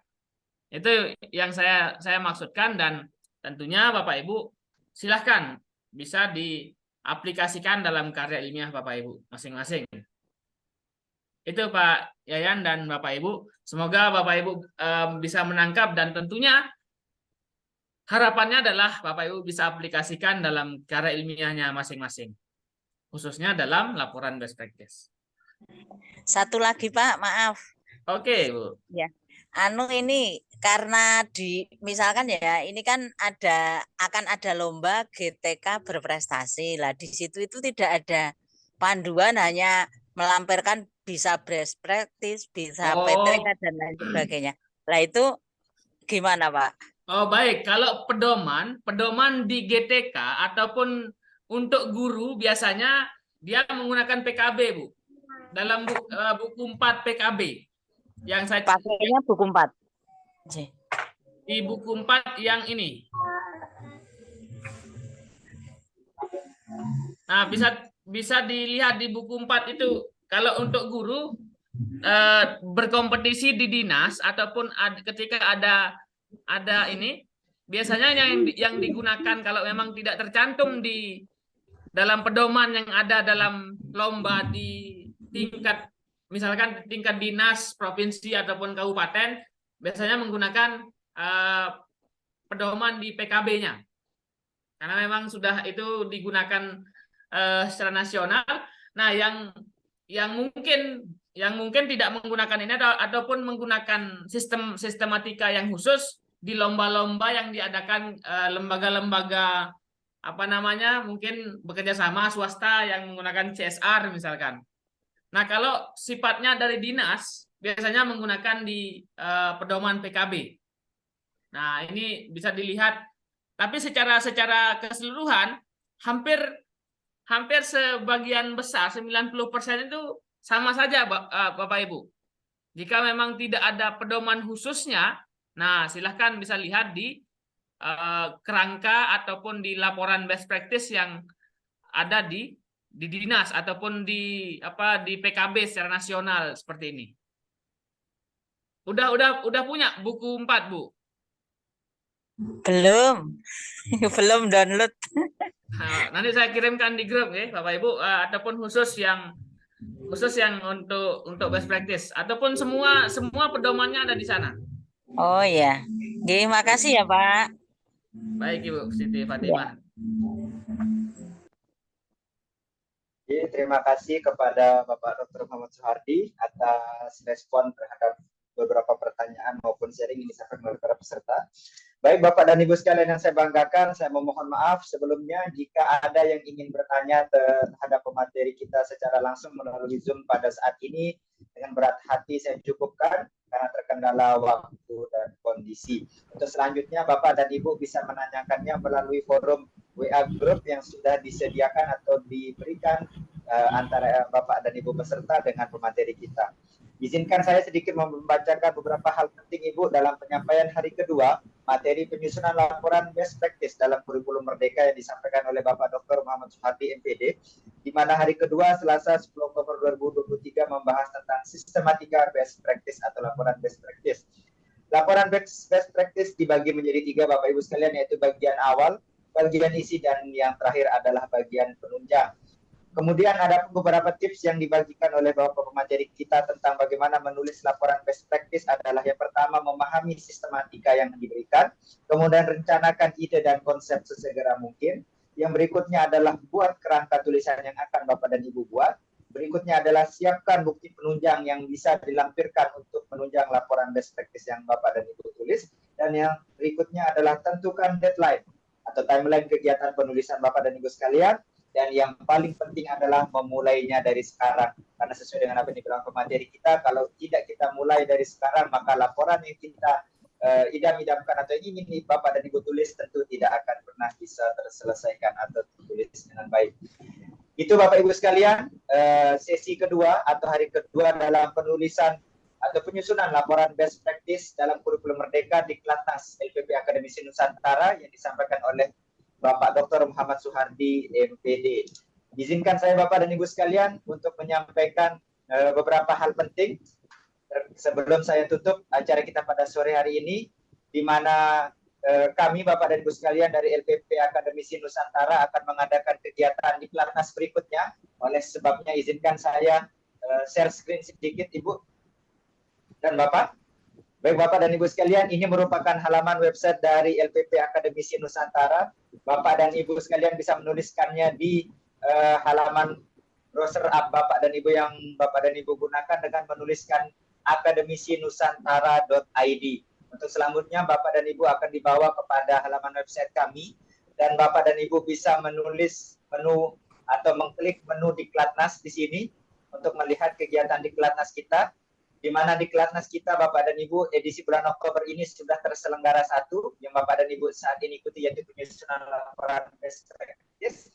Itu yang saya maksudkan, dan tentunya Bapak Ibu silahkan bisa diaplikasikan dalam karya ilmiah Bapak Ibu masing-masing. Itu Pak Yayan dan Bapak Ibu. Semoga Bapak Ibu bisa menangkap, dan tentunya harapannya adalah Bapak Ibu bisa aplikasikan dalam karya ilmiahnya masing-masing. Khususnya dalam laporan best practice. Satu lagi Pak, maaf. Oke, Bu. Ya. Ini karena misalkan ya, ini kan akan ada lomba GTK berprestasi lah. Di situ itu tidak ada panduan, hanya melampirkan bisa best practice, bisa PTK dan lain sebagainya. Lah itu gimana Pak? Oh baik, kalau pedoman di GTK ataupun untuk guru biasanya dia menggunakan PKB Bu. Dalam buku 4 PKB. Yang saya pakainya buku 4. Di buku 4 yang ini. Nah, bisa dilihat di buku 4 itu. Kalau untuk guru berkompetisi di dinas ataupun ketika ada ini, biasanya yang digunakan kalau memang tidak tercantum di dalam pedoman yang ada dalam lomba di tingkat, misalkan tingkat dinas, provinsi ataupun kabupaten, biasanya menggunakan pedoman di PKB-nya. Karena memang sudah itu digunakan secara nasional. Nah, yang mungkin tidak menggunakan ini ataupun menggunakan sistematika yang khusus di lomba-lomba yang diadakan lembaga-lembaga mungkin bekerja sama swasta yang menggunakan CSR misalkan. Nah, kalau sifatnya dari dinas, biasanya menggunakan di pedoman PKB. Nah, ini bisa dilihat, tapi secara keseluruhan hampir sebagian besar 90% itu sama saja, Bapak Ibu. Jika memang tidak ada pedoman khususnya, nah silahkan bisa lihat di kerangka ataupun di laporan best practice yang ada di dinas ataupun di PKB secara nasional seperti ini. Udah punya buku 4, Bu? Belum. Belum download. Nah, nanti saya kirimkan di grup ya, Bapak Ibu, ataupun khusus yang untuk best practice ataupun semua pedomannya ada di sana. Oh ya. Oke, makasih ya, Pak. Baik, Ibu Siti Fatimah. Jadi, terima kasih kepada Bapak Dr. Muhammad Suhardi atas respon terhadap beberapa pertanyaan maupun sharing yang disampaikan oleh para peserta. Baik Bapak dan Ibu sekalian yang saya banggakan, saya memohon maaf sebelumnya jika ada yang ingin bertanya terhadap pemateri kita secara langsung melalui Zoom pada saat ini. Dengan berat hati saya cukupkan karena terkendala waktu dan kondisi. Untuk selanjutnya Bapak dan Ibu bisa menanyakannya melalui forum WA Group yang sudah disediakan atau diberikan antara Bapak dan Ibu peserta dengan pemateri kita. Izinkan saya sedikit membacakan beberapa hal penting Ibu dalam penyampaian hari kedua materi penyusunan laporan best practice dalam kurikulum Merdeka yang disampaikan oleh Bapak Dr. Muhammad Suhardi MPD, di mana hari kedua Selasa 10 Oktober 2023 membahas tentang sistematika best practice atau laporan best practice. Laporan best practice dibagi menjadi 3 Bapak Ibu sekalian, yaitu bagian awal, bagian isi, dan yang terakhir adalah bagian penunjang. Kemudian ada beberapa tips yang dibagikan oleh Bapak pemateri kita tentang bagaimana menulis laporan best practice adalah yang pertama memahami sistematika yang diberikan, kemudian rencanakan ide dan konsep sesegera mungkin. Yang berikutnya adalah buat kerangka tulisan yang akan Bapak dan Ibu buat. Berikutnya adalah siapkan bukti penunjang yang bisa dilampirkan untuk menunjang laporan best practice yang Bapak dan Ibu tulis. Dan yang berikutnya adalah tentukan deadline atau timeline kegiatan penulisan Bapak dan Ibu sekalian. Dan yang paling penting adalah memulainya dari sekarang. Karena sesuai dengan apa yang dibilang pemateri kita, kalau tidak kita mulai dari sekarang, maka laporan yang kita idam-idamkan atau ingin Bapak dan Ibu tulis tentu tidak akan pernah bisa terselesaikan atau tertulis dengan baik. Itu Bapak Ibu sekalian, sesi kedua atau hari kedua dalam penulisan atau penyusunan laporan best practice dalam kurikulum Merdeka di Platnas LPP Akademisi Nusantara yang disampaikan oleh Bapak Dr. Muhammad Suhardi MPD. Izinkan saya Bapak dan Ibu sekalian untuk menyampaikan beberapa hal penting sebelum saya tutup acara kita pada sore hari ini, di mana kami Bapak dan Ibu sekalian dari LPP Akademisi Nusantara akan mengadakan kegiatan di Platnas berikutnya. Oleh sebabnya izinkan saya share screen sedikit Ibu dan Bapak. Baik Bapak dan Ibu sekalian, ini merupakan halaman website dari LPP Akademisi Nusantara. Bapak dan Ibu sekalian bisa menuliskannya di halaman browser app Bapak dan Ibu yang Bapak dan Ibu gunakan dengan menuliskan akademisinusantara.id. Untuk selanjutnya Bapak dan Ibu akan dibawa kepada halaman website kami dan Bapak dan Ibu bisa menulis menu atau mengklik menu di Platnas di sini untuk melihat kegiatan di Platnas kita. Di mana di Platnas kita Bapak dan Ibu edisi bulan Oktober ini sudah terselenggara satu yang Bapak dan Ibu saat ini ikuti, yaitu penyusunan laporan best practice.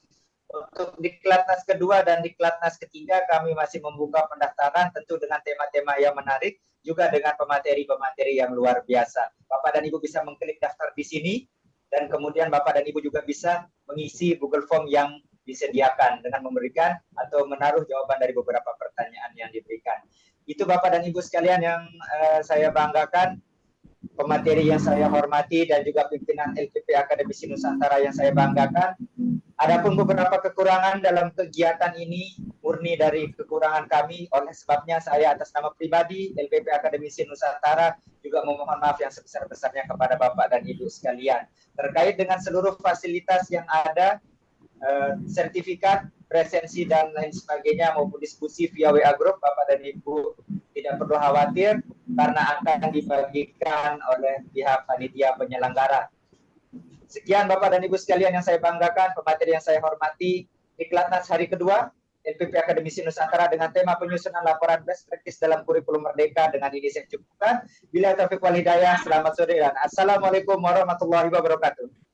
Untuk di Platnas kedua dan di Platnas ketiga kami masih membuka pendaftaran tentu dengan tema-tema yang menarik juga dengan pemateri-pemateri yang luar biasa. Bapak dan Ibu bisa mengklik daftar di sini dan kemudian Bapak dan Ibu juga bisa mengisi Google Form yang disediakan dengan memberikan atau menaruh jawaban dari beberapa pertanyaan yang diberikan. Itu Bapak dan Ibu sekalian yang saya banggakan, pemateri yang saya hormati dan juga pimpinan LPP Akademisi Nusantara yang saya banggakan. Adapun beberapa kekurangan dalam kegiatan ini murni dari kekurangan kami, oleh sebabnya saya atas nama pribadi LPP Akademisi Nusantara juga memohon maaf yang sebesar-besarnya kepada Bapak dan Ibu sekalian. Terkait dengan seluruh fasilitas yang ada, sertifikat, presensi dan lain sebagainya maupun diskusi via WA Group, Bapak dan Ibu tidak perlu khawatir karena akan dibagikan oleh pihak panitia penyelenggara. Sekian Bapak dan Ibu sekalian yang saya banggakan, pemateri yang saya hormati, di Platnas hari kedua LPP Akademisi Nusantara dengan tema penyusunan laporan best practice dalam kurikulum merdeka. Dengan ini saya cukupkan. Bila taufiq wal hidayah, selamat sore dan assalamualaikum warahmatullahi wabarakatuh.